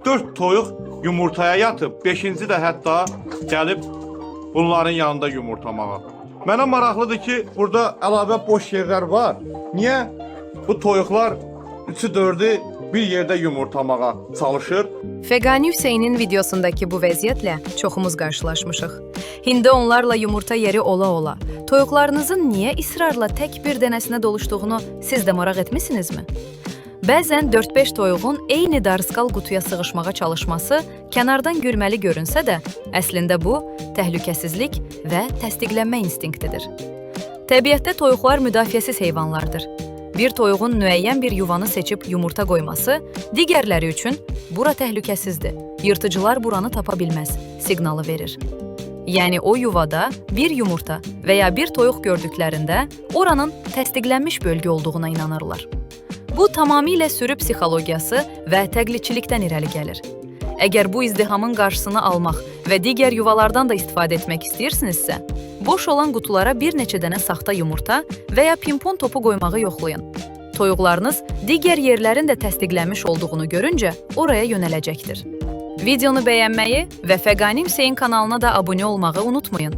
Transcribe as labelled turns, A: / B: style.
A: 4 toyuq yumurtaya yatıb, 5-ci də hətta gəlib bunların yanında yumurtlamağa. Mənə maraqlıdır ki, burada əlavə boş yerlər var. Niyə bu toyuqlar 3-4-ü bir yerdə yumurtlamağa çalışır?
B: Fegani Hüseynin videosundaki bu vəziyyətlə çoxumuz qarşılaşmışıq. Hindi onlarla yumurta yeri ola-ola, toyuqlarınızın niyə israrla tək bir dənəsinə doluşduğunu siz də maraq etmisinizmi? Bəzən 4-5 toyuğun eyni darıskal qutuya sığışmağa çalışması kənardan gülməli görünsə də, əslində bu, təhlükəsizlik və təsdiqlənmə instinktidir. Təbiətdə toyuqlar müdafiəsiz heyvanlardır. Bir toyuğun müəyyən bir yuvanı seçib yumurta qoyması, digərləri üçün bura təhlükəsizdir, yırtıcılar buranı tapa bilməz siqnalı verir. Yəni o yuvada bir yumurta və ya bir toyuq gördüklərində oranın təsdiqlənmiş bölgə olduğuna inanırlar. Bu tamamilə sürü psixologiyası və təqlidçilikdən irəli gəlir. Əgər bu izdihamın qarşısını almaq və digər yuvalardan da istifadə etmək istəyirsinizsə, boş olan qutulara bir neçə dənə saxta yumurta və ya pimpon topu qoymağı yoxlayın. Toyuqlarınız digər yerlərin də təsdiqlənmiş olduğunu görüncə oraya yönələcəkdir. Videonu bəyənməyi və Fegani Hüseyin kanalına da abunə olmağı unutmayın.